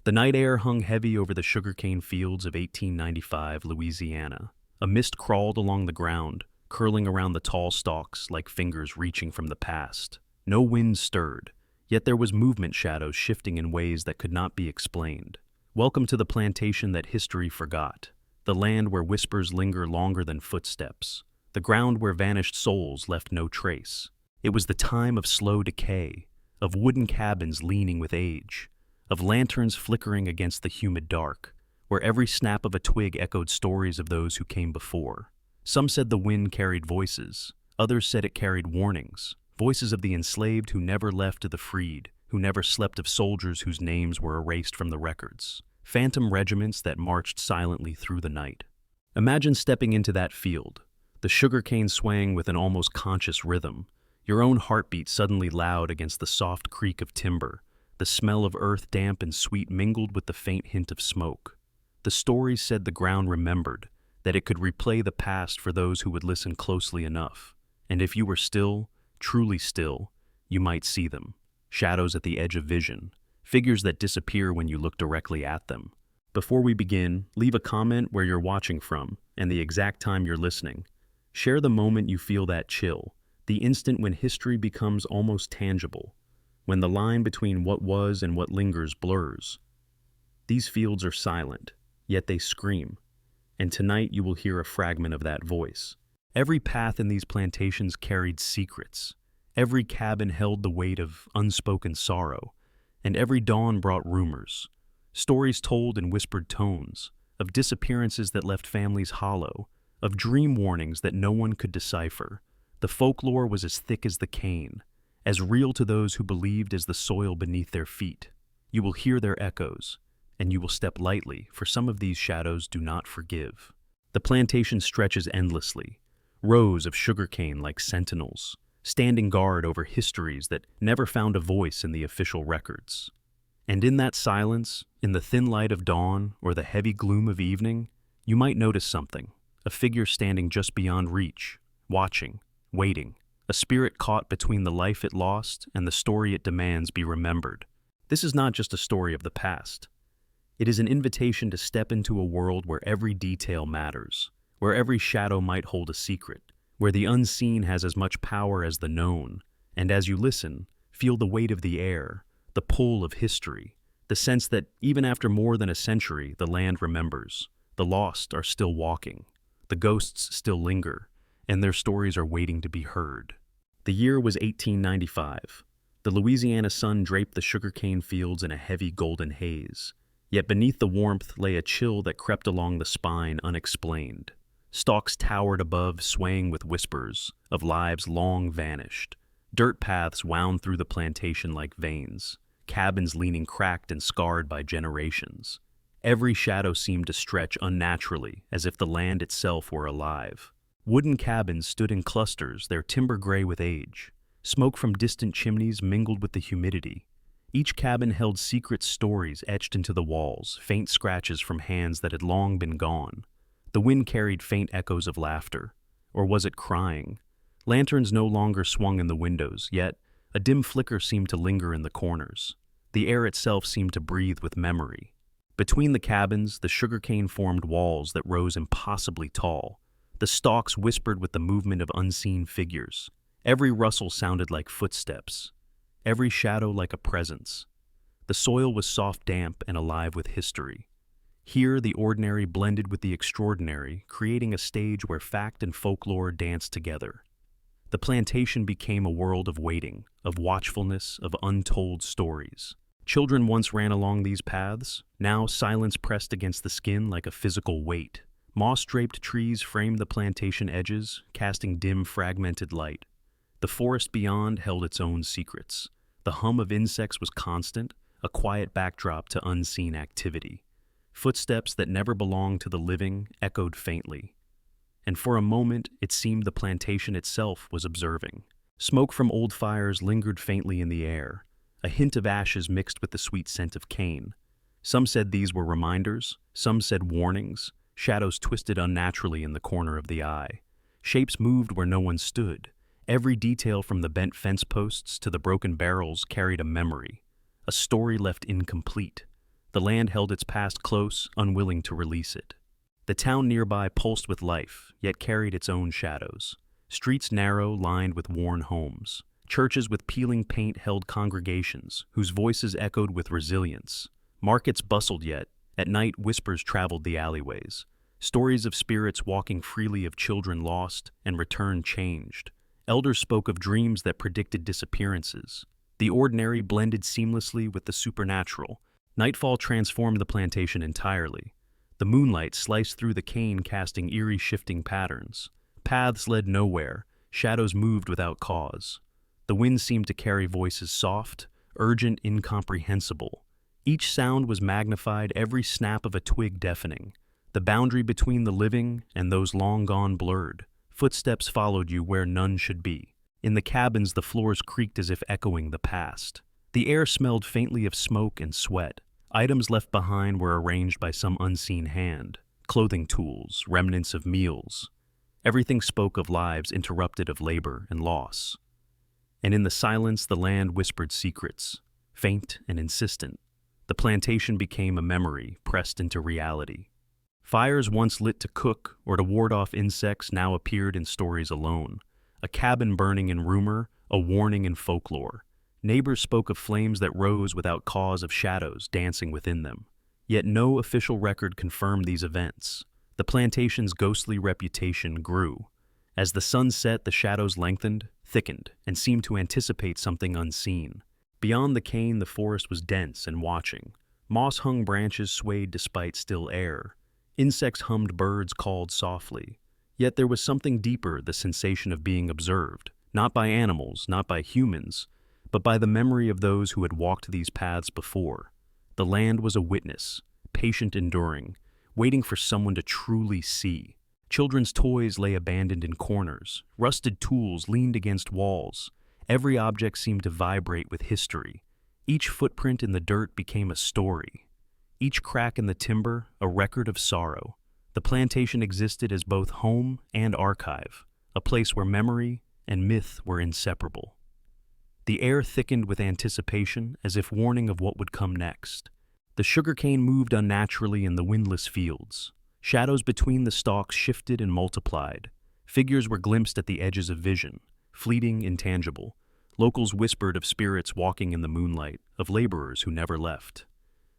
The night air hung heavy over the sugarcane fields of 1895 Louisiana. A mist crawled along the ground, curling around the tall stalks like fingers reaching from the past. No wind stirred, yet there was movement, shadows shifting in ways that could not be explained. Welcome to the plantation that history forgot, the land where whispers linger longer than footsteps, the ground where vanished souls left no trace. It was the time of slow decay, of wooden cabins leaning with age, of lanterns flickering against the humid dark, where every snap of a twig echoed stories of those who came before. Some said the wind carried voices, others said it carried warnings, voices of the enslaved who never left to the freed, who never slept, of soldiers whose names were erased from the records, phantom regiments that marched silently through the night. Imagine stepping into that field, the sugarcane swaying with an almost conscious rhythm, your own heartbeat suddenly loud against the soft creak of timber, the smell of earth damp and sweet mingled with the faint hint of smoke. The stories said the ground remembered, that it could replay the past for those who would listen closely enough. And if you were still, truly still, you might see them. Shadows at the edge of vision, figures that disappear when you look directly at them. Before we begin, leave a comment where you're watching from and the exact time you're listening. Share the moment you feel that chill, the instant when history becomes almost tangible, when the line between what was and what lingers blurs. These fields are silent, yet they scream, and tonight you will hear a fragment of that voice. Every path in these plantations carried secrets. Every cabin held the weight of unspoken sorrow, and every dawn brought rumors, stories told in whispered tones, of disappearances that left families hollow, of dream warnings that no one could decipher. The folklore was as thick as the cane, as real to those who believed as the soil beneath their feet. You will hear their echoes, and you will step lightly, for some of these shadows do not forgive. The plantation stretches endlessly, rows of sugarcane like sentinels, standing guard over histories that never found a voice in the official records. And in that silence, in the thin light of dawn or the heavy gloom of evening, you might notice something, a figure standing just beyond reach, watching, waiting, a spirit caught between the life it lost and the story it demands be remembered. This is not just a story of the past. It is an invitation to step into a world where every detail matters, where every shadow might hold a secret, where the unseen has as much power as the known, and as you listen, feel the weight of the air, the pull of history, the sense that even after more than a century, the land remembers, the lost are still walking, the ghosts still linger, and their stories are waiting to be heard. The year was 1895. The Louisiana sun draped the sugarcane fields in a heavy golden haze, yet beneath the warmth lay a chill that crept along the spine unexplained. Stalks towered above, swaying with whispers of lives long vanished. Dirt paths wound through the plantation like veins, cabins leaning cracked and scarred by generations. Every shadow seemed to stretch unnaturally, as if the land itself were alive. Wooden cabins stood in clusters, their timber gray with age. Smoke from distant chimneys mingled with the humidity. Each cabin held secret stories etched into the walls, faint scratches from hands that had long been gone. The wind carried faint echoes of laughter. Or was it crying? Lanterns no longer swung in the windows, yet a dim flicker seemed to linger in the corners. The air itself seemed to breathe with memory. Between the cabins, the sugarcane formed walls that rose impossibly tall. The stalks whispered with the movement of unseen figures. Every rustle sounded like footsteps, every shadow like a presence. The soil was soft, damp, and alive with history. Here, the ordinary blended with the extraordinary, creating a stage where fact and folklore danced together. The plantation became a world of waiting, of watchfulness, of untold stories. Children once ran along these paths. Now silence pressed against the skin like a physical weight. Moss-draped trees framed the plantation edges, casting dim, fragmented light. The forest beyond held its own secrets. The hum of insects was constant, a quiet backdrop to unseen activity. Footsteps that never belonged to the living echoed faintly. And for a moment, it seemed the plantation itself was observing. Smoke from old fires lingered faintly in the air, a hint of ashes mixed with the sweet scent of cane. Some said these were reminders, some said warnings. Shadows twisted unnaturally in the corner of the eye. Shapes moved where no one stood. Every detail from the bent fence posts to the broken barrels carried a memory, a story left incomplete. The land held its past close, unwilling to release it. The town nearby pulsed with life, yet carried its own shadows. Streets narrow, lined with worn homes. Churches with peeling paint held congregations, whose voices echoed with resilience. Markets bustled yet. At night, whispers traveled the alleyways. Stories of spirits walking freely, of children lost and returned changed. Elders spoke of dreams that predicted disappearances. The ordinary blended seamlessly with the supernatural. Nightfall transformed the plantation entirely. The moonlight sliced through the cane, casting eerie shifting patterns. Paths led nowhere, shadows moved without cause. The wind seemed to carry voices soft, urgent, incomprehensible. Each sound was magnified, every snap of a twig deafening. The boundary between the living and those long gone blurred. Footsteps followed you where none should be. In the cabins, the floors creaked as if echoing the past. The air smelled faintly of smoke and sweat. Items left behind were arranged by some unseen hand. Clothing tools, remnants of meals. Everything spoke of lives interrupted, of labor and loss. And in the silence, the land whispered secrets, faint and insistent. The plantation became a memory pressed into reality. Fires once lit to cook or to ward off insects now appeared in stories alone. A cabin burning in rumor, a warning in folklore. Neighbors spoke of flames that rose without cause, of shadows dancing within them. Yet no official record confirmed these events. The plantation's ghostly reputation grew. As the sun set, the shadows lengthened, thickened, and seemed to anticipate something unseen. Beyond the cane, the forest was dense and watching. Moss-hung branches swayed despite still air. Insects hummed, birds called softly. Yet there was something deeper, the sensation of being observed, not by animals, not by humans, but by the memory of those who had walked these paths before. The land was a witness, patient, enduring, waiting for someone to truly see. Children's toys lay abandoned in corners. Rusted tools leaned against walls. Every object seemed to vibrate with history. Each footprint in the dirt became a story. Each crack in the timber, a record of sorrow. The plantation existed as both home and archive, a place where memory and myth were inseparable. The air thickened with anticipation, as if warning of what would come next. The sugarcane moved unnaturally in the windless fields. Shadows between the stalks shifted and multiplied. Figures were glimpsed at the edges of vision, fleeting, intangible. Locals whispered of spirits walking in the moonlight, of laborers who never left.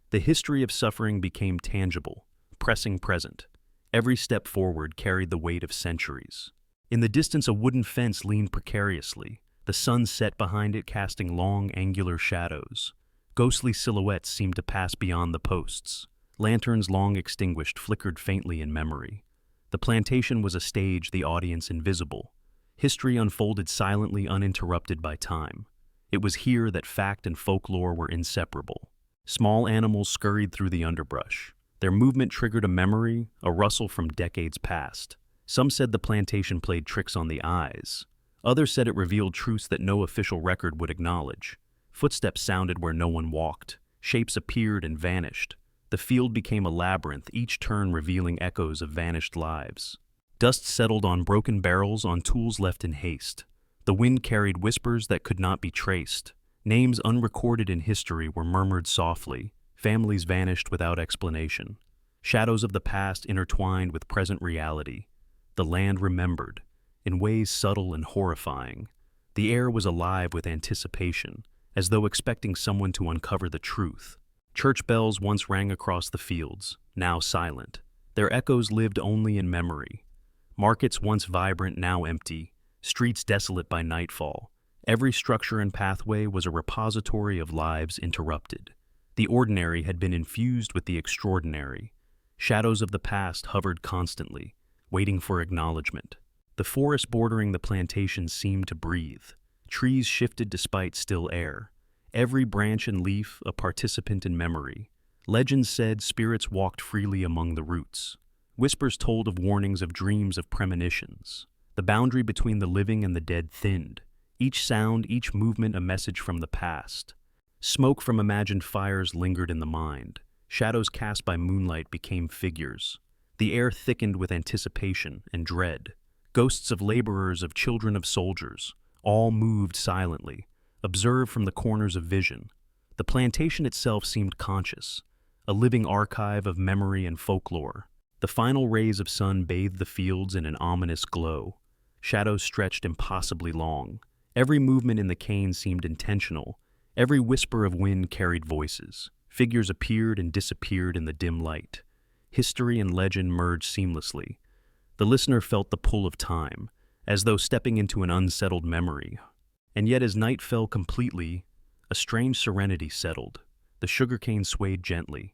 The history of suffering became tangible, pressing present. Every step forward carried the weight of centuries. In the distance, a wooden fence leaned precariously. The sun set behind it, casting long, angular shadows. Ghostly silhouettes seemed to pass beyond the posts. Lanterns, long extinguished, flickered faintly in memory. The plantation was a stage, the audience invisible. History unfolded silently, uninterrupted by time. It was here that fact and folklore were inseparable. Small animals scurried through the underbrush. Their movement triggered a memory, a rustle from decades past. Some said the plantation played tricks on the eyes. Others said it revealed truths that no official record would acknowledge. Footsteps sounded where no one walked. Shapes appeared and vanished. The field became a labyrinth, each turn revealing echoes of vanished lives. Dust settled on broken barrels, on tools left in haste. The wind carried whispers that could not be traced. Names unrecorded in history were murmured softly. Families vanished without explanation. Shadows of the past intertwined with present reality. The land remembered, in ways subtle and horrifying. The air was alive with anticipation, as though expecting someone to uncover the truth. Church bells once rang across the fields, now silent. Their echoes lived only in memory. Markets once vibrant, now empty. Streets desolate by nightfall. Every structure and pathway was a repository of lives interrupted. The ordinary had been infused with the extraordinary. Shadows of the past hovered constantly, waiting for acknowledgement. The forest bordering the plantation seemed to breathe. Trees shifted despite still air. Every branch and leaf a participant in memory. Legends said spirits walked freely among the roots. Whispers told of warnings, of dreams, of premonitions. The boundary between the living and the dead thinned. Each sound, each movement a message from the past. Smoke from imagined fires lingered in the mind. Shadows cast by moonlight became figures. The air thickened with anticipation and dread. Ghosts of laborers, of children, of soldiers, all moved silently, observed from the corners of vision. The plantation itself seemed conscious, a living archive of memory and folklore. The final rays of sun bathed the fields in an ominous glow. Shadows stretched impossibly long. Every movement in the cane seemed intentional. Every whisper of wind carried voices. Figures appeared and disappeared in the dim light. History and legend merged seamlessly. The listener felt the pull of time, as though stepping into an unsettled memory. And yet as night fell completely, a strange serenity settled. The sugarcane swayed gently.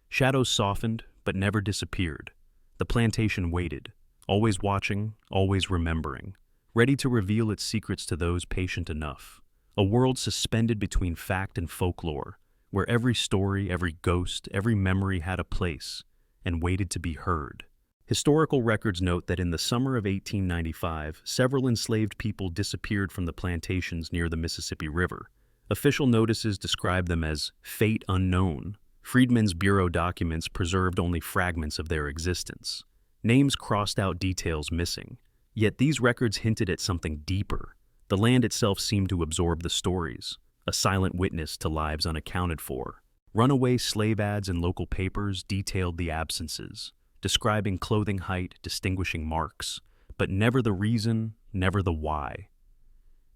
Shadows softened, but never disappeared. The plantation waited, always watching, always remembering, ready to reveal its secrets to those patient enough. A world suspended between fact and folklore, where every story, every ghost, every memory had a place and waited to be heard. Historical records note that in the summer of 1895, several enslaved people disappeared from the plantations near the Mississippi River. Official notices described them as fate unknown. Freedmen's Bureau documents preserved only fragments of their existence. Names crossed out details missing. Yet these records hinted at something deeper. The land itself seemed to absorb the stories, a silent witness to lives unaccounted for. Runaway slave ads in local papers detailed the absences, describing clothing height, distinguishing marks, but never the reason, never the why.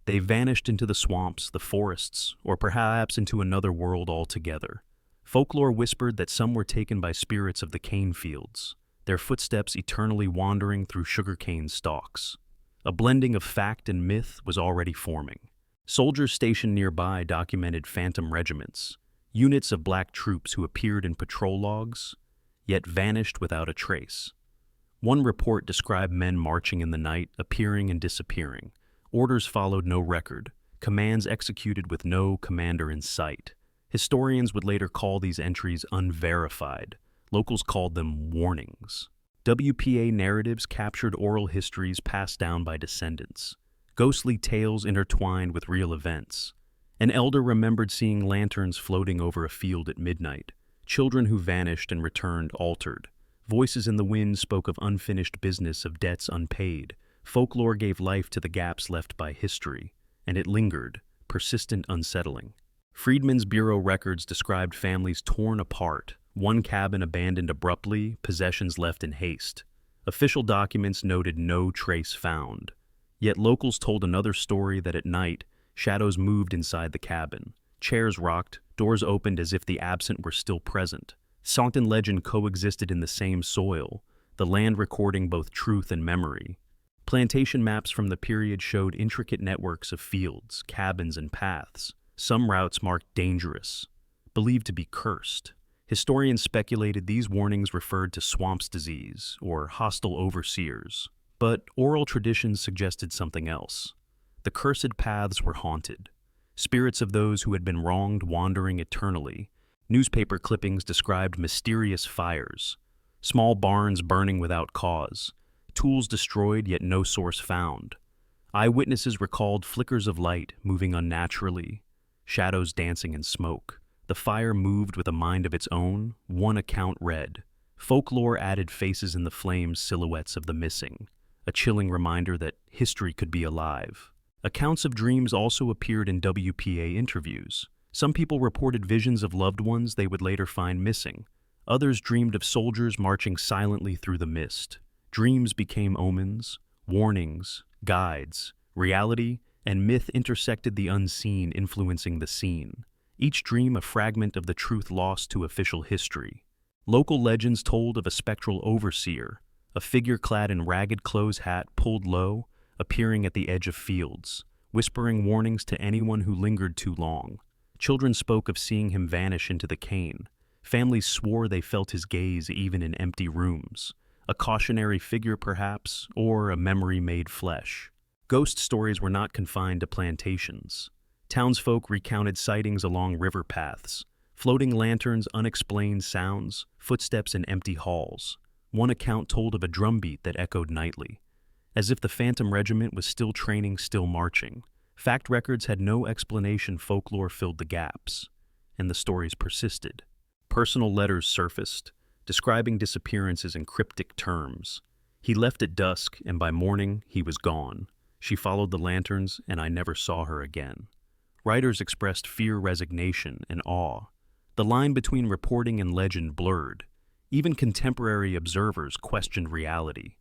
They vanished into the swamps, the forests, or perhaps into another world altogether. Folklore whispered that some were taken by spirits of the cane fields, their footsteps eternally wandering through sugarcane stalks. A blending of fact and myth was already forming. Soldiers stationed nearby documented phantom regiments, units of black troops who appeared in patrol logs, yet vanished without a trace. One report described men marching in the night, appearing and disappearing. Orders followed no record, commands executed with no commander in sight. Historians would later call these entries unverified. Locals called them warnings. WPA narratives captured oral histories passed down by descendants, ghostly tales intertwined with real events. An elder remembered seeing lanterns floating over a field at midnight, children who vanished and returned altered. Voices in the wind spoke of unfinished business, of debts unpaid. Folklore gave life to the gaps left by history, and it lingered, persistent, unsettling. Freedmen's Bureau records described families torn apart, one cabin abandoned abruptly, possessions left in haste. Official documents noted no trace found. Yet locals told another story that at night, shadows moved inside the cabin. Chairs rocked, doors opened as if the absent were still present. Song and legend coexisted in the same soil, the land recording both truth and memory. Plantation maps from the period showed intricate networks of fields, cabins, and paths. Some routes marked dangerous, believed to be cursed. Historians speculated these warnings referred to swamp's disease or hostile overseers, but oral traditions suggested something else. The cursed paths were haunted, spirits of those who had been wronged wandering eternally. Newspaper clippings described mysterious fires, small barns burning without cause, tools destroyed yet no source found. Eyewitnesses recalled flickers of light moving unnaturally, shadows dancing in smoke. The fire moved with a mind of its own, one account read. Folklore added faces in the flames, silhouettes of the missing, a chilling reminder that history could be alive. Accounts of dreams also appeared in WPA interviews. Some people reported visions of loved ones they would later find missing. Others dreamed of soldiers marching silently through the mist. Dreams became omens, warnings, guides. Reality and myth intersected the unseen, influencing the scene. Each dream a fragment of the truth lost to official history. Local legends told of a spectral overseer, a figure clad in ragged clothes hat pulled low, appearing at the edge of fields, whispering warnings to anyone who lingered too long. Children spoke of seeing him vanish into the cane. Families swore they felt his gaze even in empty rooms. A cautionary figure perhaps, or a memory made flesh. Ghost stories were not confined to plantations. Townsfolk recounted sightings along river paths, floating lanterns, unexplained sounds, footsteps in empty halls. One account told of a drumbeat that echoed nightly, as if the phantom regiment was still training, still marching. Fact records had no explanation, folklore filled the gaps, and the stories persisted. Personal letters surfaced, describing disappearances in cryptic terms. He left at dusk, and by morning he was gone. She followed the lanterns, and I never saw her again. Writers expressed fear, resignation, and awe. The line between reporting and legend blurred. Even contemporary observers questioned reality.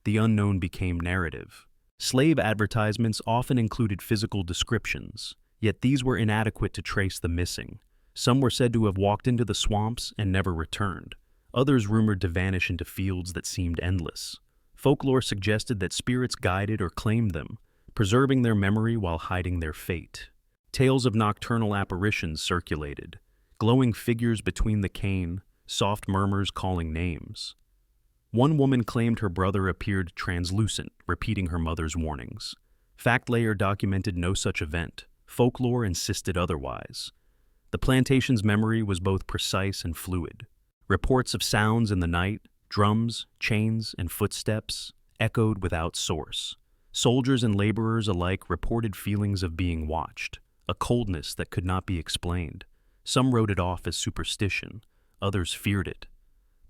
The unknown became narrative. Slave advertisements often included physical descriptions, yet these were inadequate to trace the missing. Some were said to have walked into the swamps and never returned. Others rumored to vanish into fields that seemed endless. Folklore suggested that spirits guided or claimed them, preserving their memory while hiding their fate. Tales of nocturnal apparitions circulated, glowing figures between the cane, soft murmurs calling names. One woman claimed her brother appeared translucent, repeating her mother's warnings. Fact-layer documented no such event. Folklore insisted otherwise. The plantation's memory was both precise and fluid. Reports of sounds in the night, drums, chains, and footsteps, echoed without source. Soldiers and laborers alike reported feelings of being watched, a coldness that could not be explained. Some wrote it off as superstition, others feared it.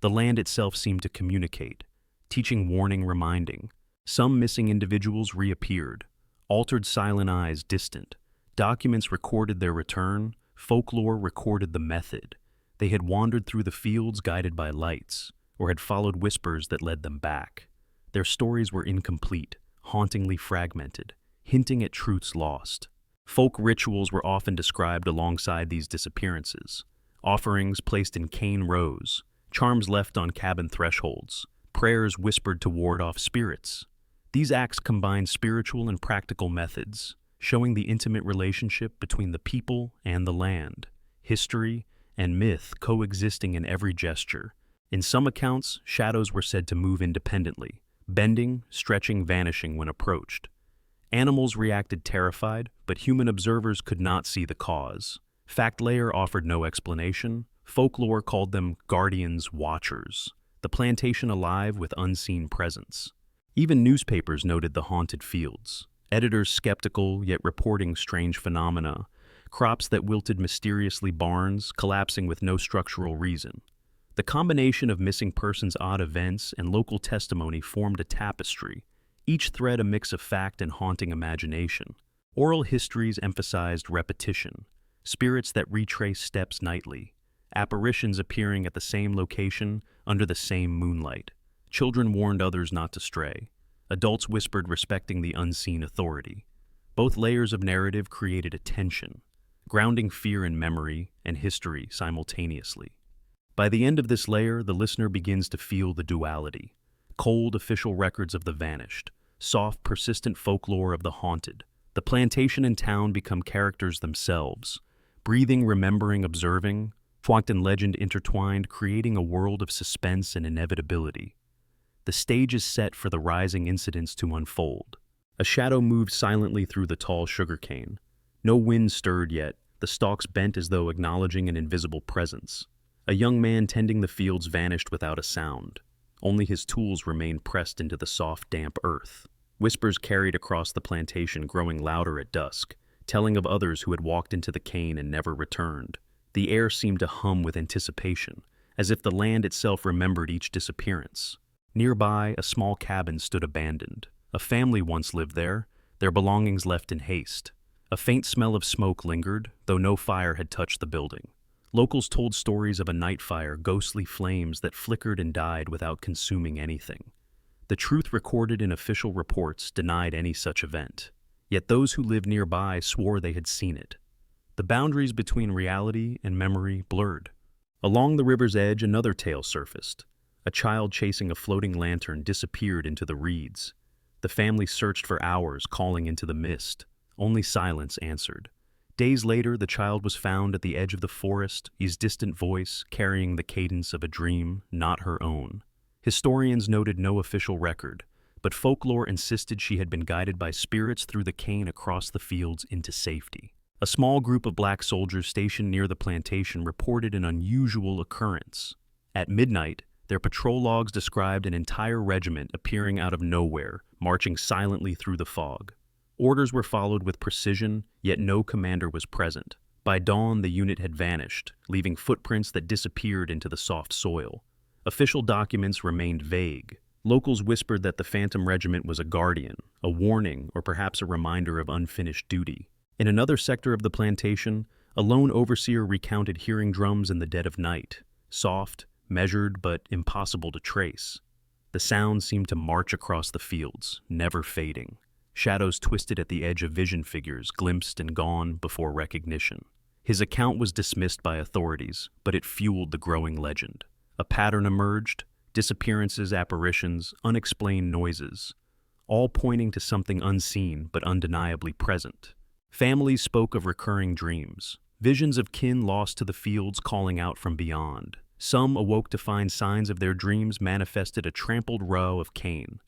The land itself seemed to communicate, teaching warning, reminding. Some missing individuals reappeared, altered silent eyes distant. Documents recorded their return, folklore recorded the method. They had wandered through the fields guided by lights, or had followed whispers that led them back. Their stories were incomplete, hauntingly fragmented, hinting at truths lost. Folk rituals were often described alongside these disappearances. Offerings placed in cane rows, charms left on cabin thresholds, prayers whispered to ward off spirits. These acts combined spiritual and practical methods, showing the intimate relationship between the people and the land, history and myth coexisting in every gesture. In some accounts, shadows were said to move independently, bending, stretching, vanishing when approached. Animals reacted terrified, but human observers could not see the cause. Fact-layer offered no explanation. Folklore called them guardians, watchers, the plantation alive with unseen presence. Even newspapers noted the haunted fields, editors skeptical yet reporting strange phenomena, crops that wilted mysteriously, barns collapsing with no structural reason. The combination of missing persons' odd events and local testimony formed a tapestry, each thread a mix of fact and haunting imagination. Oral histories emphasized repetition, spirits that retrace steps nightly, apparitions appearing at the same location under the same moonlight. Children warned others not to stray. Adults whispered respecting the unseen authority. Both layers of narrative created a tension, grounding fear in memory and history simultaneously. By the end of this layer, the listener begins to feel the duality. Cold official records of the vanished, soft persistent folklore of the haunted. The plantation and town become characters themselves, breathing, remembering, observing, fact and legend intertwined, creating a world of suspense and inevitability. The stage is set for the rising incidents to unfold. A shadow moved silently through the tall sugarcane. No wind stirred yet, the stalks bent as though acknowledging an invisible presence. A young man tending the fields vanished without a sound. Only his tools remained pressed into the soft, damp earth. Whispers carried across the plantation, growing louder at dusk, telling of others who had walked into the cane and never returned. The air seemed to hum with anticipation, as if the land itself remembered each disappearance. Nearby, a small cabin stood abandoned. A family once lived there, their belongings left in haste. A faint smell of smoke lingered, though no fire had touched the building. Locals told stories of a night fire, ghostly flames that flickered and died without consuming anything. The truth recorded in official reports denied any such event. Yet those who lived nearby swore they had seen it. The boundaries between reality and memory blurred. Along the river's edge, another tale surfaced. A child chasing a floating lantern disappeared into the reeds. The family searched for hours, calling into the mist. Only silence answered. Days later, the child was found at the edge of the forest, his distant voice carrying the cadence of a dream not her own. Historians noted no official record, but folklore insisted she had been guided by spirits through the cane across the fields into safety. A small group of black soldiers stationed near the plantation reported an unusual occurrence. At midnight, their patrol logs described an entire regiment appearing out of nowhere, marching silently through the fog. Orders were followed with precision, yet no commander was present. By dawn, the unit had vanished, leaving footprints that disappeared into the soft soil. Official documents remained vague. Locals whispered that the Phantom Regiment was a guardian, a warning, or perhaps a reminder of unfinished duty. In another sector of the plantation, A lone overseer recounted hearing drums in the dead of night, soft, measured, but impossible to trace. The sound seemed to march across the fields, never fading. Shadows twisted at the edge of vision figures, glimpsed and gone before recognition. His account was dismissed by authorities, but it fueled the growing legend. A pattern emerged: disappearances, apparitions, unexplained noises, all pointing to something unseen but undeniably present. Families spoke of recurring dreams, visions of kin lost to the fields calling out from beyond. Some awoke to find signs of their dreams manifested: a trampled row of cane,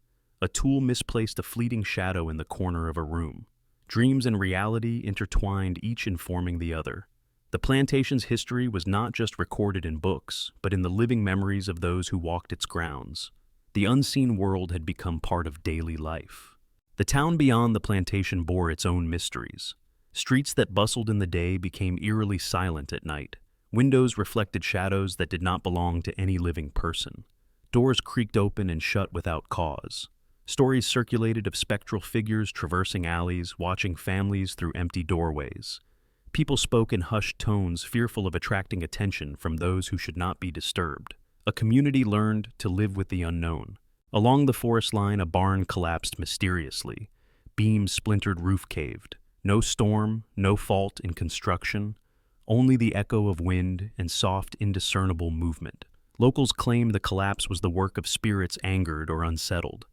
a tool misplaced, a fleeting shadow in the corner of a room. Dreams and reality intertwined, each informing the other. The plantation's history was not just recorded in books, but in the living memories of those who walked its grounds. The unseen world had become part of daily life. The town beyond the plantation bore its own mysteries. Streets that bustled in the day became eerily silent at night. Windows reflected shadows that did not belong to any living person. Doors creaked open and shut without cause. Stories circulated of spectral figures traversing alleys, watching families through empty doorways. People spoke in hushed tones, fearful of attracting attention from those who should not be disturbed. A community learned to live with the unknown. Along the forest line, a barn collapsed mysteriously. Beams splintered, roof caved. No storm, no fault in construction, only the echo of wind and soft, indiscernible movement. Locals claimed the collapse was the work of spirits angered or unsettled.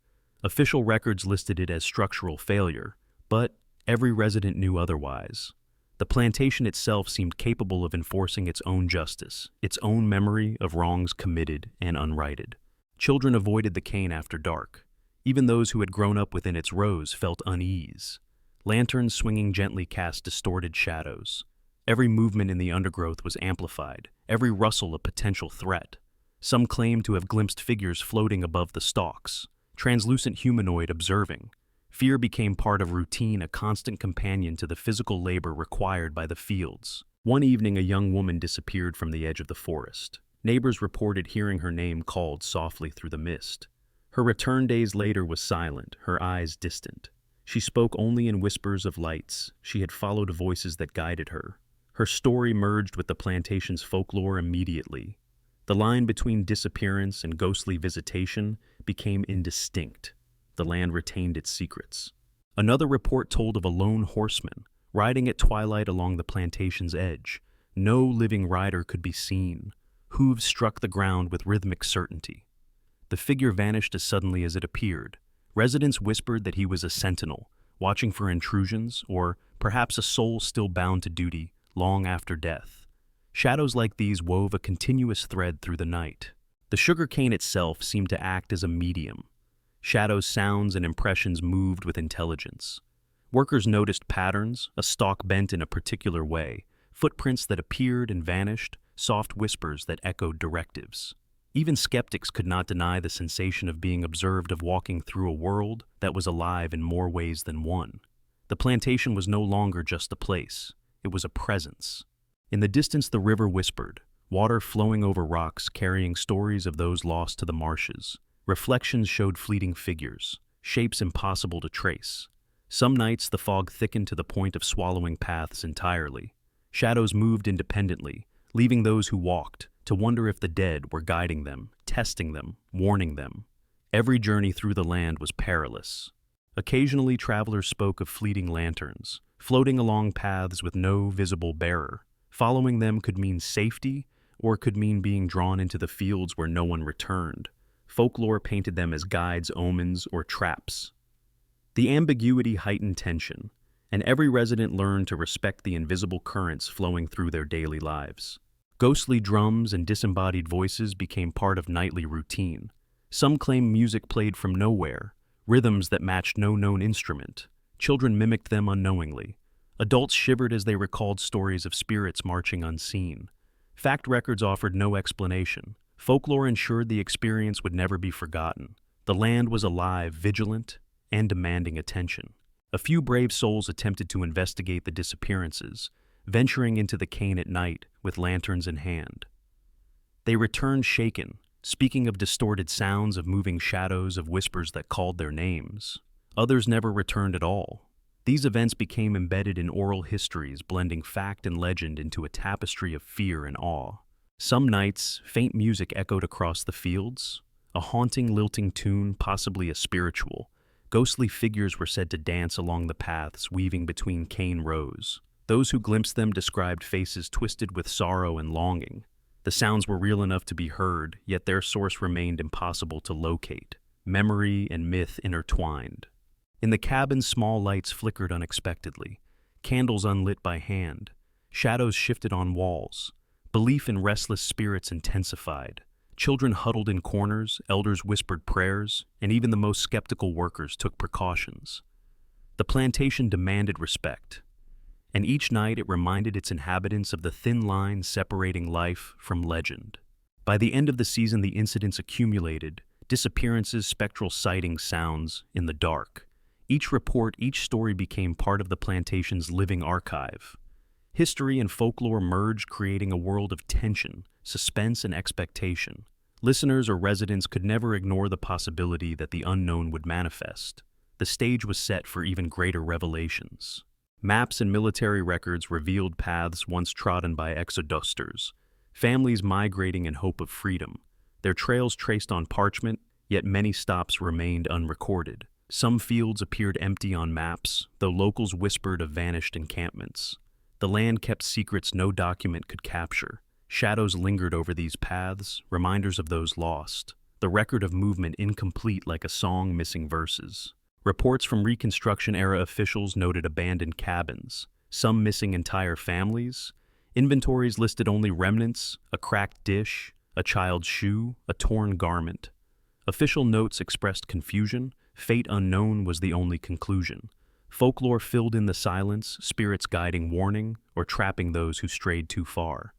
Official records listed it as structural failure, but every resident knew otherwise. The plantation itself seemed capable of enforcing its own justice, its own memory of wrongs committed and unrighted. Children avoided the cane after dark. Even those who had grown up within its rows felt unease. Lanterns swinging gently cast distorted shadows. Every movement in the undergrowth was amplified, every rustle a potential threat. Some claimed to have glimpsed figures floating above the stalks, translucent humanoid observing. Fear became part of routine, a constant companion to the physical labor required by the fields. One evening, a young woman disappeared from the edge of the forest. Neighbors reported hearing her name called softly through the mist. Her return days later was silent, her eyes distant. She spoke only in whispers of lights. She had followed voices that guided her. Her story merged with the plantation's folklore immediately. The line between disappearance and ghostly visitation became indistinct. The land retained its secrets. Another report told of a lone horseman riding at twilight along the plantation's edge. No living rider could be seen. Hooves struck the ground with rhythmic certainty. The figure vanished as suddenly as it appeared. Residents whispered that he was a sentinel, watching for intrusions, or perhaps a soul still bound to duty long after death. Shadows like these wove a continuous thread through the night. The sugarcane itself seemed to act as a medium. Shadows, sounds, and impressions moved with intelligence. Workers noticed patterns, a stalk bent in a particular way, footprints that appeared and vanished, soft whispers that echoed directives. Even skeptics could not deny the sensation of being observed, of walking through a world that was alive in more ways than one. The plantation was no longer just a place. It was a presence. In the distance, the river whispered, water flowing over rocks, carrying stories of those lost to the marshes. Reflections showed fleeting figures, shapes impossible to trace. Some nights the fog thickened to the point of swallowing paths entirely. Shadows moved independently, leaving those who walked to wonder if the dead were guiding them, testing them, warning them. Every journey through the land was perilous. Occasionally travelers spoke of fleeting lanterns, floating along paths with no visible bearer. Following them could mean safety, or could mean being drawn into the fields where no one returned. Folklore painted them as guides, omens, or traps. The ambiguity heightened tension, and every resident learned to respect the invisible currents flowing through their daily lives. Ghostly drums and disembodied voices became part of nightly routine. Some claimed music played from nowhere, rhythms that matched no known instrument. Children mimicked them unknowingly. Adults shivered as they recalled stories of spirits marching unseen. Fact records offered no explanation. Folklore ensured the experience would never be forgotten. The land was alive, vigilant, and demanding attention. A few brave souls attempted to investigate the disappearances, venturing into the cane at night with lanterns in hand. They returned shaken, speaking of distorted sounds, of moving shadows, of whispers that called their names. Others never returned at all. These events became embedded in oral histories, blending fact and legend into a tapestry of fear and awe. Some nights, faint music echoed across the fields, a haunting, lilting tune, possibly a spiritual. Ghostly figures were said to dance along the paths weaving between cane rows. Those who glimpsed them described faces twisted with sorrow and longing. The sounds were real enough to be heard, yet their source remained impossible to locate. Memory and myth intertwined. In the cabin, small lights flickered unexpectedly, candles unlit by hand. Shadows shifted on walls. Belief in restless spirits intensified. Children huddled in corners, elders whispered prayers, and even the most skeptical workers took precautions. The plantation demanded respect, and each night it reminded its inhabitants of the thin line separating life from legend. By the end of the season, the incidents accumulated, disappearances, spectral sightings, sounds in the dark. Each report, each story became part of the plantation's living archive. History and folklore merged, creating a world of tension, suspense, and expectation. Listeners or residents could never ignore the possibility that the unknown would manifest. The stage was set for even greater revelations. Maps and military records revealed paths once trodden by exodusters, families migrating in hope of freedom. Their trails traced on parchment, yet many stops remained unrecorded. Some fields appeared empty on maps, though locals whispered of vanished encampments. The land kept secrets no document could capture. Shadows lingered over these paths, reminders of those lost. The record of movement incomplete, like a song missing verses. Reports from Reconstruction-era officials noted abandoned cabins, some missing entire families. Inventories listed only remnants, a cracked dish, a child's shoe, a torn garment. Official notes expressed confusion. Fate unknown was the only conclusion. Folklore filled in the silence, spirits guiding warning, or trapping those who strayed too far.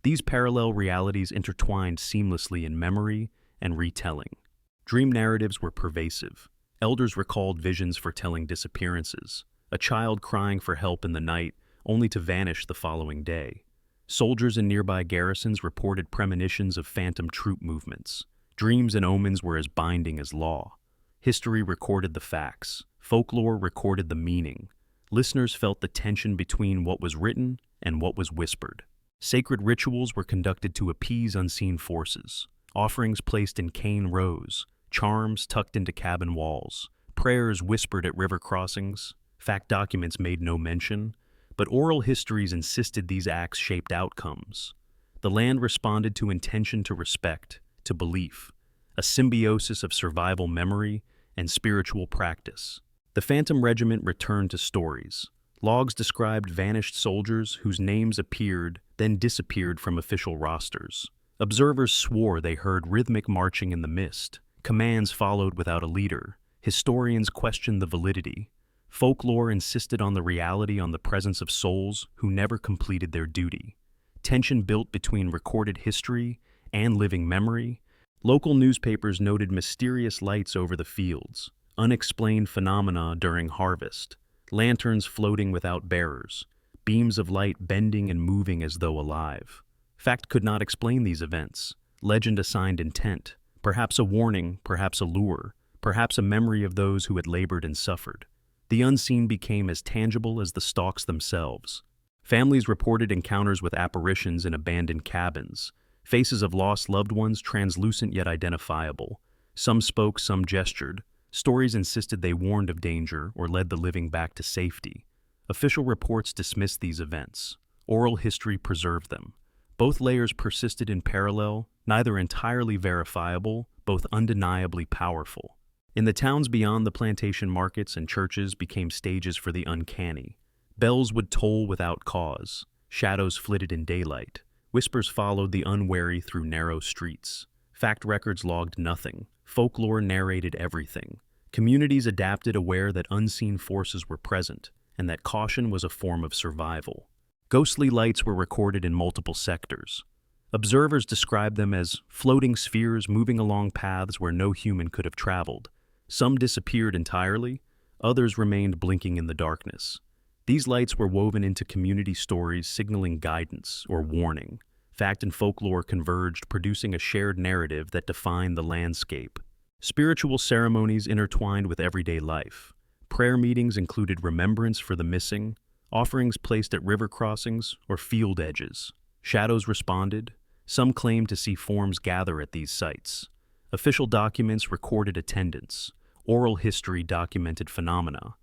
These parallel realities intertwined seamlessly in memory and retelling. Dream narratives were pervasive. Elders recalled visions foretelling disappearances, a child crying for help in the night, only to vanish the following day. Soldiers in nearby garrisons reported premonitions of phantom troop movements. Dreams and omens were as binding as law. History recorded the facts. Folklore recorded the meaning. Listeners felt the tension between what was written and what was whispered. Sacred rituals were conducted to appease unseen forces. Offerings placed in cane rows, charms tucked into cabin walls, prayers whispered at river crossings. Fact documents made no mention, but oral histories insisted these acts shaped outcomes. The land responded to intention, to respect, to belief, a symbiosis of survival memory and spiritual practice. The Phantom Regiment returned to stories. Logs described vanished soldiers whose names appeared, then disappeared from official rosters. Observers swore they heard rhythmic marching in the mist. Commands followed without a leader. Historians questioned the validity. Folklore insisted on the reality, on the presence of souls who never completed their duty. Tension built between recorded history and living memory. Local newspapers noted mysterious lights over the fields, unexplained phenomena during harvest, lanterns floating without bearers, beams of light bending and moving as though alive. Fact could not explain these events. Legend assigned intent, perhaps a warning, perhaps a lure, perhaps a memory of those who had labored and suffered. The unseen became as tangible as the stalks themselves. Families reported encounters with apparitions in abandoned cabins, faces of lost loved ones translucent yet identifiable. Some spoke, some gestured. Stories insisted they warned of danger or led the living back to safety. Official reports dismissed these events. Oral history preserved them. Both layers persisted in parallel, neither entirely verifiable, both undeniably powerful. In the towns beyond, the plantation markets and churches became stages for the uncanny. Bells would toll without cause. Shadows flitted in daylight. Whispers followed the unwary through narrow streets. Fact records logged nothing. Folklore narrated everything. Communities adapted, aware that unseen forces were present, and that caution was a form of survival. Ghostly lights were recorded in multiple sectors. Observers described them as floating spheres moving along paths where no human could have traveled. Some disappeared entirely, others remained blinking in the darkness. These lights were woven into community stories, signaling guidance or warning. Fact and folklore converged, producing a shared narrative that defined the landscape. Spiritual ceremonies intertwined with everyday life. Prayer meetings included remembrance for the missing, offerings placed at river crossings or field edges. Shadows responded. Some claimed to see forms gather at these sites. Official documents recorded attendance. Oral history documented phenomena.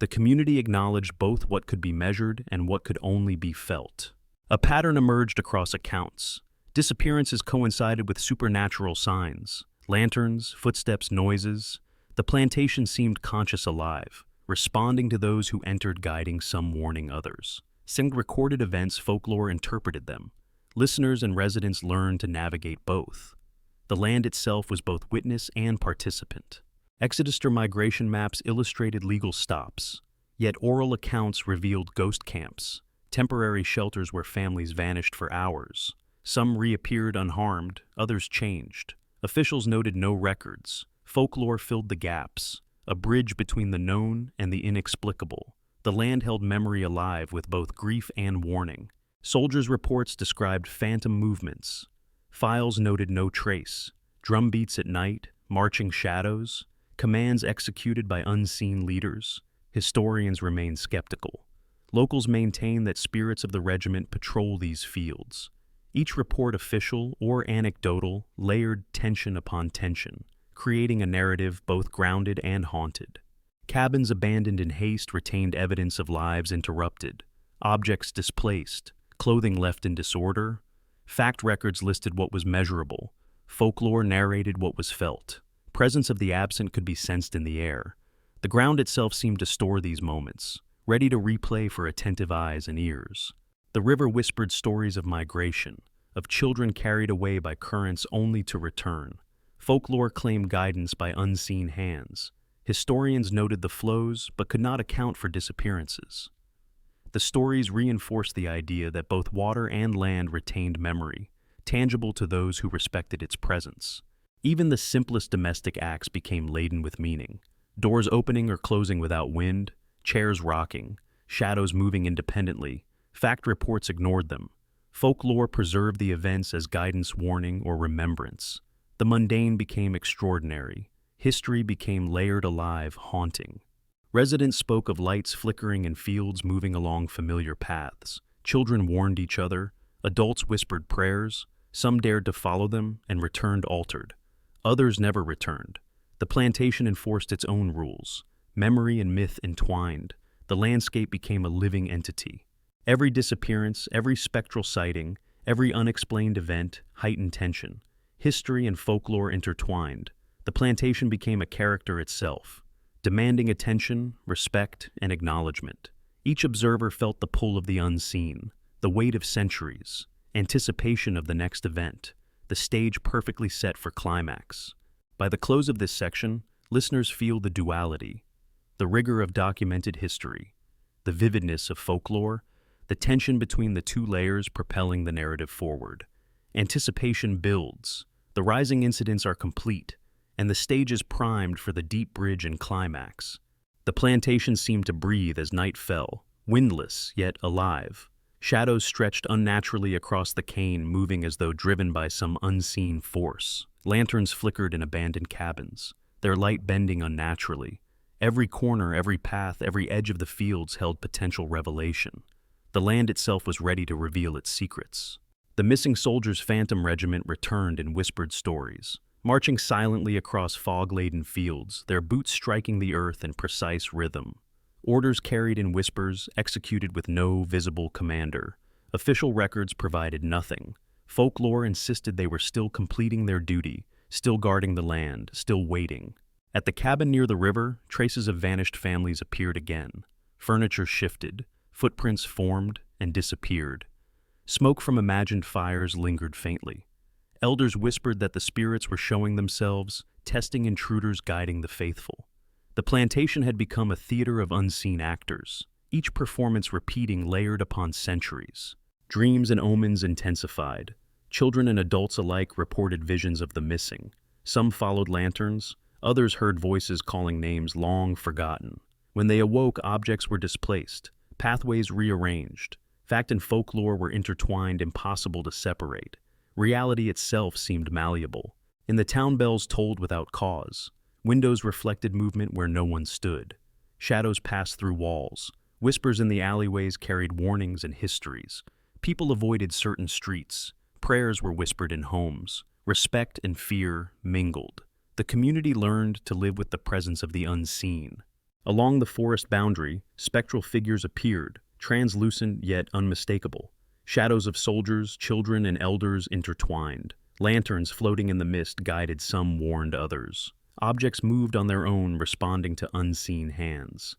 The community acknowledged both what could be measured and what could only be felt. A pattern emerged across accounts. Disappearances coincided with supernatural signs. Lanterns, footsteps, noises. The plantation seemed conscious alive, responding to those who entered, guiding some, warning others. Some recorded events, folklore interpreted them. Listeners and residents learned to navigate both. The land itself was both witness and participant. Exodus or migration maps illustrated legal stops, yet oral accounts revealed ghost camps, temporary shelters where families vanished for hours. Some reappeared unharmed, others changed. Officials noted no records. Folklore filled the gaps, a bridge between the known and the inexplicable. The land held memory alive with both grief and warning. Soldiers' reports described phantom movements. Files noted no trace. Drum beats at night, marching shadows, commands executed by unseen leaders. Historians remain skeptical. Locals maintain that spirits of the regiment patrol these fields. Each report, official or anecdotal, layered tension upon tension, creating a narrative both grounded and haunted. Cabins abandoned in haste retained evidence of lives interrupted, objects displaced, clothing left in disorder. Fact records listed what was measurable, folklore narrated what was felt. Presence of the absent could be sensed in the air. The ground itself seemed to store these moments, ready to replay for attentive eyes and ears. The river whispered stories of migration, of children carried away by currents only to return. Folklore claimed guidance by unseen hands. Historians noted the flows but could not account for disappearances. The stories reinforced the idea that both water and land retained memory, tangible to those who respected its presence. Even the simplest domestic acts became laden with meaning. Doors opening or closing without wind, chairs rocking, shadows moving independently. Fact reports ignored them. Folklore preserved the events as guidance, warning, or remembrance. The mundane became extraordinary. History became layered alive, haunting. Residents spoke of lights flickering in fields moving along familiar paths. Children warned each other. Adults whispered prayers. Some dared to follow them and returned altered. Others never returned. The plantation enforced its own rules. Memory and myth entwined. The landscape became a living entity. Every disappearance, every spectral sighting, every unexplained event heightened tension. History and folklore intertwined. The plantation became a character itself, demanding attention, respect, and acknowledgement. Each observer felt the pull of the unseen, the weight of centuries, anticipation of the next event, the stage perfectly set for climax. By the close of this section, listeners feel the duality, the rigor of documented history, the vividness of folklore, the tension between the two layers propelling the narrative forward. Anticipation builds, the rising incidents are complete, and the stage is primed for the deep bridge and climax. The plantation seemed to breathe as night fell, windless yet alive. Shadows stretched unnaturally across the cane, moving as though driven by some unseen force. Lanterns flickered in abandoned cabins, their light bending unnaturally. Every corner, every path, every edge of the fields held potential revelation. The land itself was ready to reveal its secrets. The missing soldiers' phantom regiment returned in whispered stories, marching silently across fog-laden fields, their boots striking the earth in precise rhythm. Orders carried in whispers, executed with no visible commander. Official records provided nothing. Folklore insisted they were still completing their duty, still guarding the land, still waiting. At the cabin near the river, traces of vanished families appeared again. Furniture shifted, footprints formed and disappeared. Smoke from imagined fires lingered faintly. Elders whispered that the spirits were showing themselves, testing intruders, guiding the faithful. The plantation had become a theater of unseen actors, each performance repeating layered upon centuries. Dreams and omens intensified. Children and adults alike reported visions of the missing. Some followed lanterns, others heard voices calling names long forgotten. When they awoke, objects were displaced, pathways rearranged. Fact and folklore were intertwined, impossible to separate. Reality itself seemed malleable. In the town, bells tolled without cause. Windows reflected movement where no one stood. Shadows passed through walls. Whispers in the alleyways carried warnings and histories. People avoided certain streets. Prayers were whispered in homes. Respect and fear mingled. The community learned to live with the presence of the unseen. Along the forest boundary, spectral figures appeared, translucent yet unmistakable. Shadows of soldiers, children, and elders intertwined. Lanterns floating in the mist guided some, warned others. Objects moved on their own, responding to unseen hands.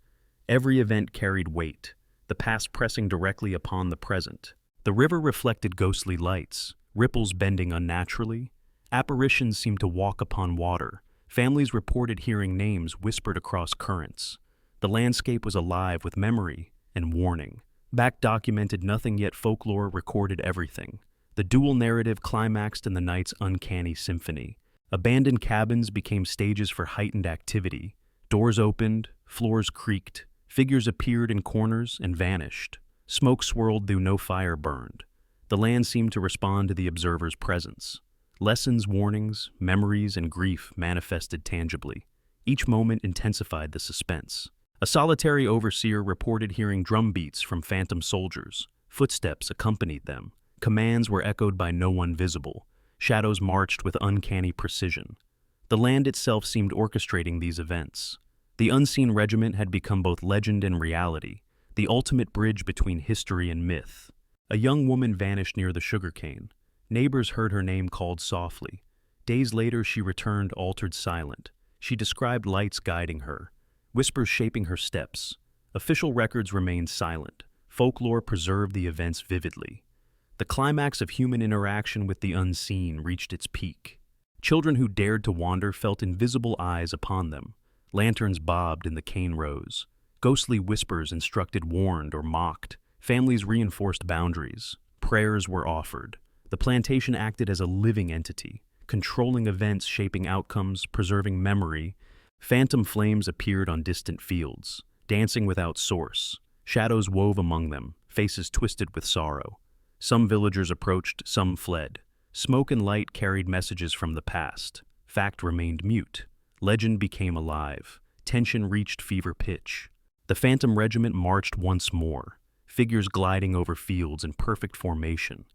Every event carried weight, the past pressing directly upon the present. The river reflected ghostly lights, ripples bending unnaturally. Apparitions seemed to walk upon water. Families reported hearing names whispered across currents. The landscape was alive with memory and warning. Back documented nothing, yet folklore recorded everything. The dual narrative climaxed in the night's uncanny symphony. Abandoned cabins became stages for heightened activity. Doors opened, floors creaked, figures appeared in corners and vanished. Smoke swirled though no fire burned. The land seemed to respond to the observer's presence. Lessons, warnings, memories, and grief manifested tangibly. Each moment intensified the suspense. A solitary overseer reported hearing drum beats from phantom soldiers. Footsteps accompanied them. Commands were echoed by no one visible. Shadows marched with uncanny precision. The land itself seemed orchestrating these events. The unseen regiment had become both legend and reality, the ultimate bridge between history and myth. A young woman vanished near the Sugarcane. Neighbors heard her name called softly. Days later, she returned, altered, silent. She described lights guiding her, whispers shaping her steps. Official records remained silent. Folklore preserved the events vividly. The climax of human interaction with the unseen reached its peak. Children who dared to wander felt invisible eyes upon them. Lanterns bobbed in the cane rows. Ghostly whispers instructed, warned, or mocked. Families reinforced boundaries. Prayers were offered. The plantation acted as a living entity, controlling events, shaping outcomes, preserving memory. Phantom flames appeared on distant fields, dancing without source. Shadows wove among them, faces twisted with sorrow. Some villagers approached, some fled. Smoke and light carried messages from the past. Fact remained mute. Legend became alive. Tension reached fever pitch. The phantom regiment marched once more, figures gliding over fields in perfect formation.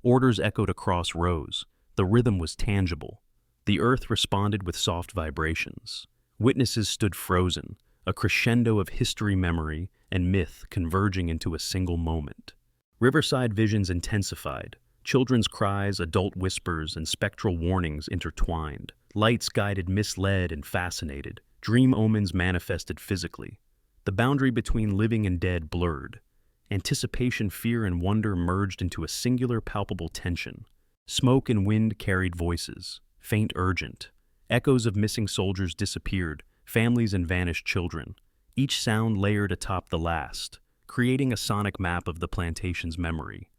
Orders echoed across rows. The rhythm was tangible. The earth responded with soft vibrations. Witnesses stood frozen, a crescendo of history, memory, and myth converging into a single moment. Riverside visions intensified. Children's cries, adult whispers, and spectral warnings intertwined. Lights guided, misled, and fascinated. Dream omens manifested physically. The boundary between living and dead blurred. Anticipation, fear, and wonder merged into a singular, palpable tension. Smoke and wind carried voices, faint, urgent. Echoes of missing soldiers disappeared, families and vanished children. Each sound layered atop the last, creating a sonic map of the plantation's memory.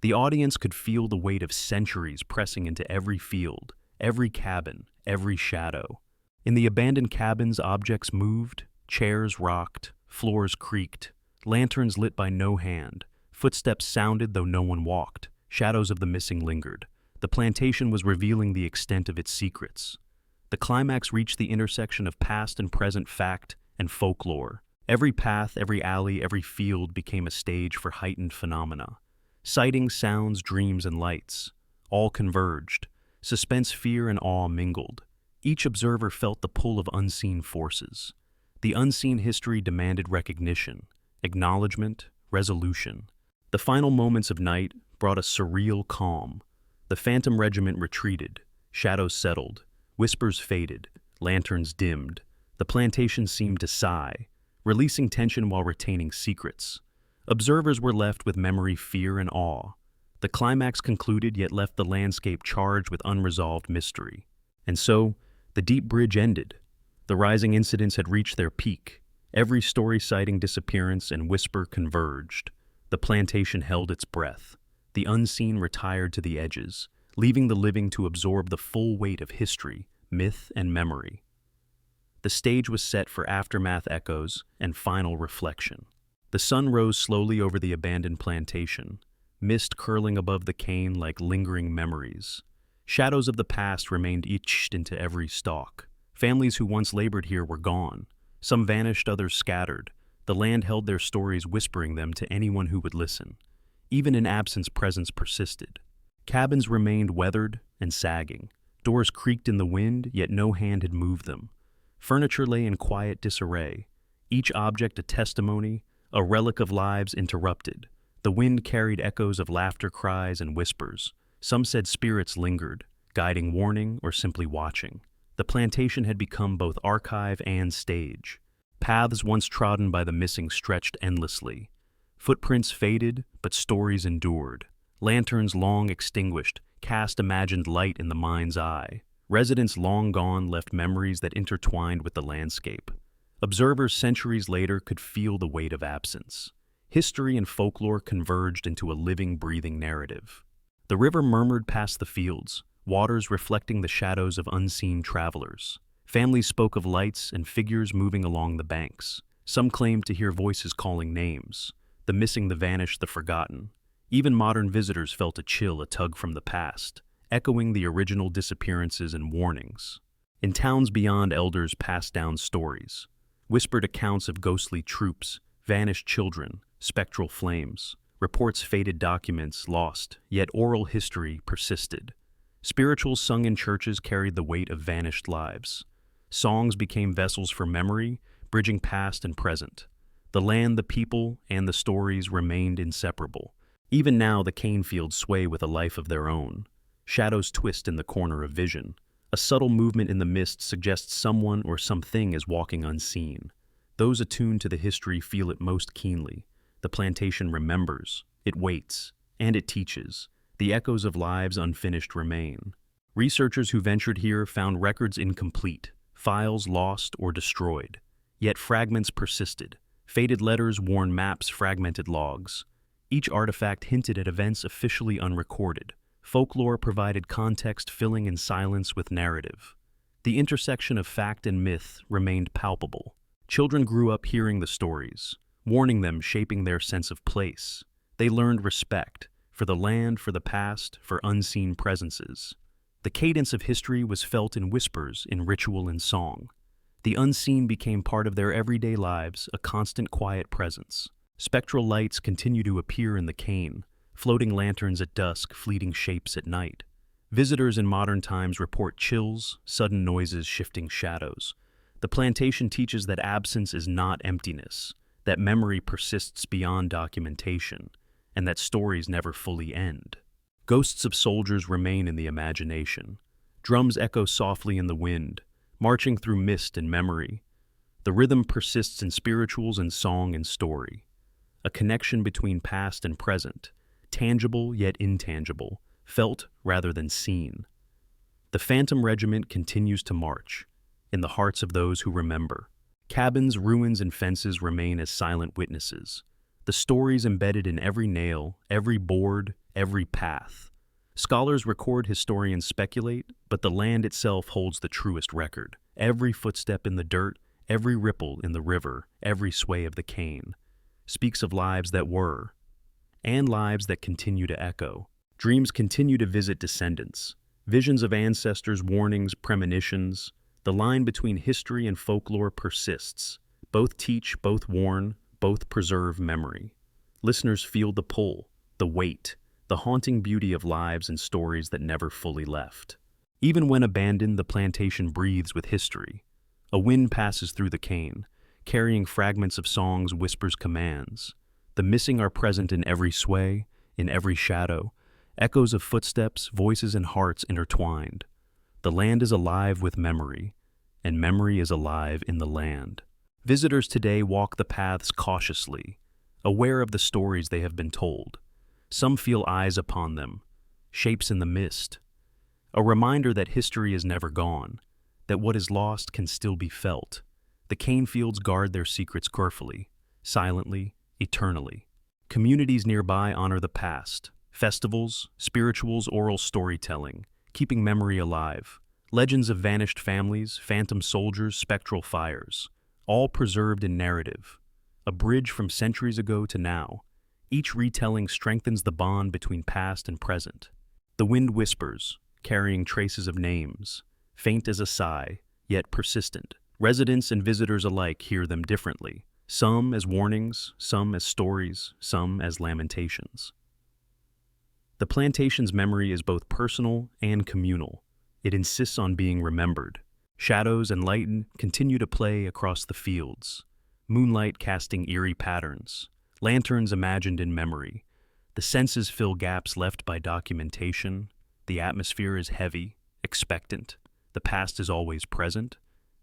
The audience could feel the weight of centuries pressing into every field, every cabin, every shadow. In the abandoned cabins, objects moved, chairs rocked, floors creaked. Lanterns lit by no hand. Footsteps sounded though no one walked. Shadows of the missing lingered. The plantation was revealing the extent of its secrets. The climax reached the intersection of past and present, fact and folklore. Every path, every alley, every field became a stage for heightened phenomena. Sightings, sounds, dreams, and lights all converged. Suspense, fear, and awe mingled. Each observer felt the pull of unseen forces. The unseen history demanded recognition, acknowledgement, resolution. The final moments of night brought a surreal calm. The phantom regiment retreated, shadows settled, whispers faded, lanterns dimmed. The plantation seemed to sigh, releasing tension while retaining secrets. Observers were left with memory, fear, and awe. The climax concluded, yet left the landscape charged with unresolved mystery. And so, the deep bridge ended. The rising incidents had reached their peak. Every story citing disappearance and whisper converged. The plantation held its breath. The unseen retired to the edges, leaving the living to absorb the full weight of history, myth, and memory. The stage was set for aftermath echoes and final reflection. The sun rose slowly over the abandoned plantation, mist curling above the cane like lingering memories. Shadows of the past remained etched into every stalk. Families who once labored here were gone. Some vanished, others scattered. The land held their stories, whispering them to anyone who would listen. Even in absence, presence persisted. Cabins remained weathered and sagging. Doors creaked in the wind, yet no hand had moved them. Furniture lay in quiet disarray, each object a testimony, a relic of lives interrupted. The wind carried echoes of laughter, cries, and whispers. Some said spirits lingered, guiding warning or simply watching. The plantation had become both archive and stage. Paths once trodden by the missing stretched endlessly. Footprints faded, but stories endured. Lanterns long extinguished cast imagined light in the mind's eye. Residents long gone left memories that intertwined with the landscape. Observers centuries later could feel the weight of absence. History and folklore converged into a living, breathing narrative. The river murmured past the fields, waters reflecting the shadows of unseen travelers. Families spoke of lights and figures moving along the banks. Some claimed to hear voices calling names. The missing, the vanished, the forgotten. Even modern visitors felt a chill, a tug from the past, echoing the original disappearances and warnings. In towns beyond, elders passed down stories, whispered accounts of ghostly troops, vanished children, spectral flames. Reports faded, documents lost, yet oral history persisted. Spirituals sung in churches carried the weight of vanished lives. Songs became vessels for memory, bridging past and present. The land, the people, and the stories remained inseparable. Even now, the cane fields sway with a life of their own. Shadows twist in the corner of vision. A subtle movement in the mist suggests someone or something is walking unseen. Those attuned to the history feel it most keenly. The plantation remembers, it waits, and it teaches. The echoes of lives unfinished remain. Researchers who ventured here found records incomplete, files lost or destroyed. Yet fragments persisted. Faded letters, worn maps, fragmented logs. Each artifact hinted at events officially unrecorded. Folklore provided context, filling in silence with narrative. The intersection of fact and myth remained palpable. Children grew up hearing the stories, warning them, shaping their sense of place. They learned respect for the land, for the past, for unseen presences. The cadence of history was felt in whispers, in ritual and song. The unseen became part of their everyday lives, a constant quiet presence. Spectral lights continue to appear in the cane, floating lanterns at dusk, fleeting shapes at night. Visitors in modern times report chills, sudden noises, shifting shadows. The plantation teaches that absence is not emptiness, that memory persists beyond documentation, and that stories never fully end. Ghosts of soldiers remain in the imagination. Drums echo softly in the wind, marching through mist and memory. The rhythm persists in spirituals and song and story. A connection between past and present, tangible yet intangible, felt rather than seen. The Phantom Regiment continues to march, in the hearts of those who remember. Cabins, ruins, and fences remain as silent witnesses. The stories embedded in every nail, every board, every path. Scholars record, historians speculate, but the land itself holds the truest record. Every footstep in the dirt, every ripple in the river, every sway of the cane, speaks of lives that were, and lives that continue to echo. Dreams continue to visit descendants. Visions of ancestors, warnings, premonitions. The line between history and folklore persists. Both teach, both warn, both preserve memory. Listeners feel the pull, the weight, the haunting beauty of lives and stories that never fully left. Even when abandoned, the plantation breathes with history. A wind passes through the cane, carrying fragments of songs, whispers, commands. The missing are present in every sway, in every shadow, echoes of footsteps, voices, and hearts intertwined. The land is alive with memory, and memory is alive in the land. Visitors today walk the paths cautiously, aware of the stories they have been told. Some feel eyes upon them, shapes in the mist. A reminder that history is never gone, that what is lost can still be felt. The cane fields guard their secrets carefully, silently, eternally. Communities nearby honor the past. Festivals, spirituals, oral storytelling, keeping memory alive. Legends of vanished families, phantom soldiers, spectral fires, all preserved in narrative. A bridge from centuries ago to now. Each retelling strengthens the bond between past and present. The wind whispers, carrying traces of names, faint as a sigh, yet persistent. Residents and visitors alike hear them differently, some as warnings, some as stories, some as lamentations. The plantation's memory is both personal and communal. It insists on being remembered. Shadows and light continue to play across the fields, moonlight casting eerie patterns, lanterns imagined in memory. The senses fill gaps left by documentation. The atmosphere is heavy, expectant. The past is always present,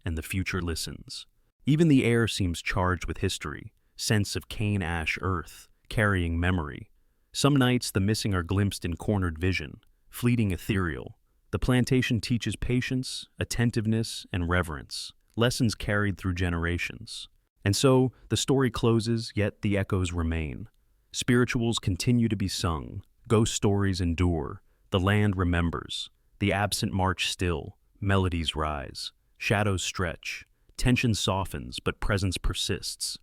and the future listens. Even the air seems charged with history, scents of cane ash earth, carrying memory. Some nights the missing are glimpsed in cornered vision, fleeting ethereal. The plantation teaches patience, attentiveness, and reverence, lessons carried through generations. And so, the story closes, yet the echoes remain. Spirituals continue to be sung, ghost stories endure, the land remembers, the absent march still, melodies rise, shadows stretch, tension softens, but presence persists.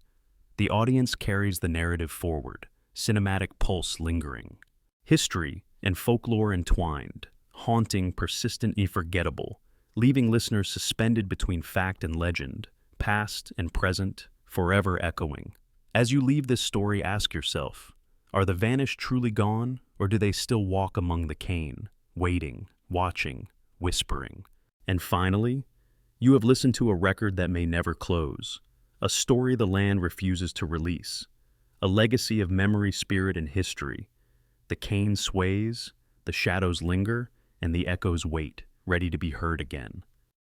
The audience carries the narrative forward, cinematic pulse lingering. History and folklore entwined, haunting, persistent, unforgettable, leaving listeners suspended between fact and legend, past and present, forever echoing. As you leave this story, ask yourself, are the vanished truly gone, or do they still walk among the cane, waiting, watching, whispering? And finally, you have listened to a record that may never close, a story the land refuses to release, a legacy of memory, spirit, and history. The cane sways, the shadows linger, and the echoes wait, ready to be heard again.